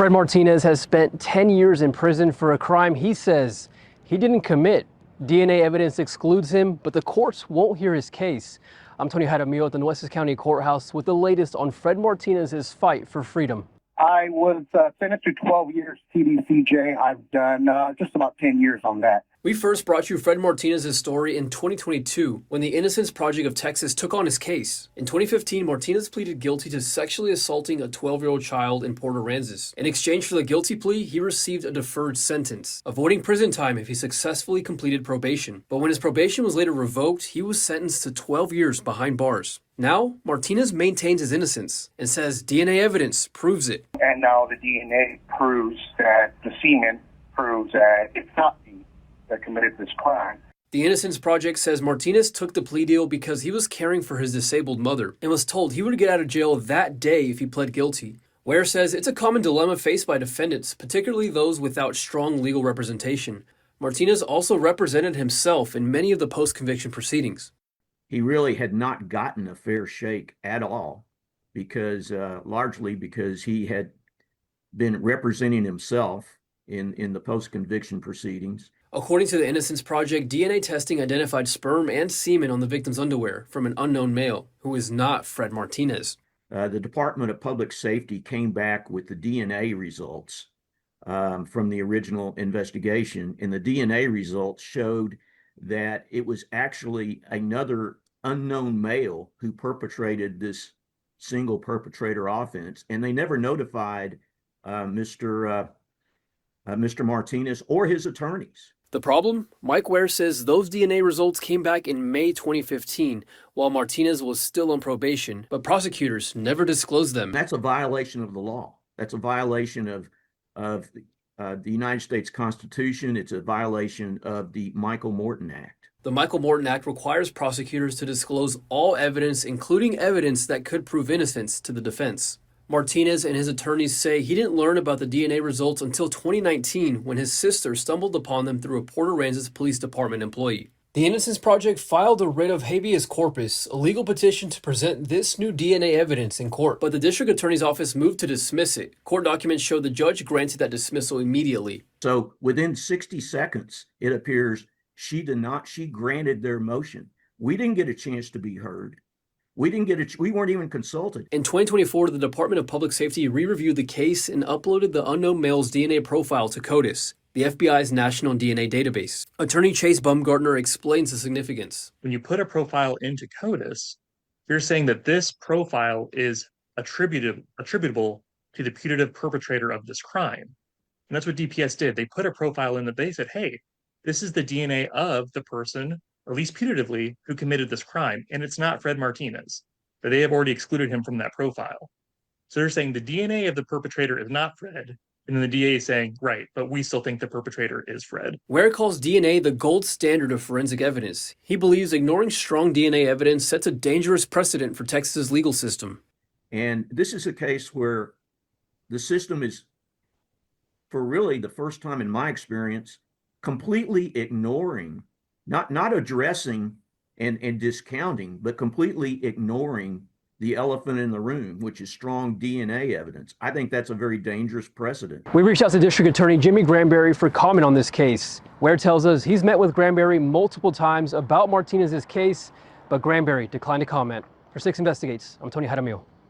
Fred Martinez has spent 10 years in prison for a crime he says he didn't commit. DNA evidence excludes him, but the courts won't hear his case. I'm Tony Jaramillo at the Nueces County Courthouse with the latest on Fred Martinez's fight for freedom. I was sentenced to 12 years TDCJ. I've done just about 10 years on that. We first brought you Fred Martinez's story in 2022 when the Innocence Project of Texas took on his case. In 2015, Martinez pleaded guilty to sexually assaulting a 12-year-old child in Port Aransas. In exchange for the guilty plea, he received a deferred sentence, avoiding prison time if he successfully completed probation. But when his probation was later revoked, he was sentenced to 12 years behind bars. Now, Martinez maintains his innocence and says DNA evidence proves it. And now the DNA proves that the semen proves that it's not me that committed this crime. The Innocence Project says Martinez took the plea deal because he was caring for his disabled mother and was told he would get out of jail that day if he pled guilty. Ware says it's a common dilemma faced by defendants, particularly those without strong legal representation. Martinez also represented himself in many of the post-conviction proceedings. He really had not gotten a fair shake at all because largely because he had been representing himself in the post-conviction proceedings. According to the Innocence Project, DNA testing identified sperm and semen on the victim's underwear from an unknown male who is not Fred Martinez. The Department of Public Safety came back with the DNA results from the original investigation, and the DNA results showed that it was actually another unknown male who perpetrated this single perpetrator offense, and they never notified Mr. Martinez or his attorneys. The problem? Mike Ware says those DNA results came back in May 2015 while Martinez was still on probation, but prosecutors never disclosed them. That's a violation of the law. That's a violation of the United States Constitution. It's a violation of the Michael Morton Act. The Michael Morton Act requires prosecutors to disclose all evidence, including evidence that could prove innocence, to the defense. Martinez and his attorneys say he didn't learn about the DNA results until 2019 when his sister stumbled upon them through a Port Aransas Police Department employee. The Innocence Project filed a writ of habeas corpus, a legal petition to present this new DNA evidence in court, but the district attorney's office moved to dismiss it. Court documents show the judge granted that dismissal immediately. So within 60 seconds, it appears she granted their motion. We didn't get a chance to be heard. We weren't even consulted. In 2024, the Department of Public Safety re-reviewed the case and uploaded the unknown male's DNA profile to CODIS, the FBI's national DNA database. Attorney Chase Baumgartner explains the significance. When you put a profile into CODIS, you're saying that this profile is attributable to the putative perpetrator of this crime. And that's what DPS did. They put a profile in that they said, hey, this is the DNA of the person, or at least putatively, who committed this crime, and it's not Fred Martinez. But they have already excluded him from that profile. So they're saying the DNA of the perpetrator is not Fred, and then the DA is saying, right, but we still think the perpetrator is Fred. Ware calls DNA the gold standard of forensic evidence. He believes ignoring strong DNA evidence sets a dangerous precedent for Texas's legal system. And this is a case where the system is, for really the first time in my experience, completely ignoring, not addressing and discounting, but completely ignoring the elephant in the room, which is strong DNA evidence. I think that's a very dangerous precedent. We reached out to District Attorney Jimmy Granberry for comment on this case. Ware tells us he's met with Granberry multiple times about Martinez's case, but Granberry declined to comment. For 6 Investigates, I'm Tony Jaramillo.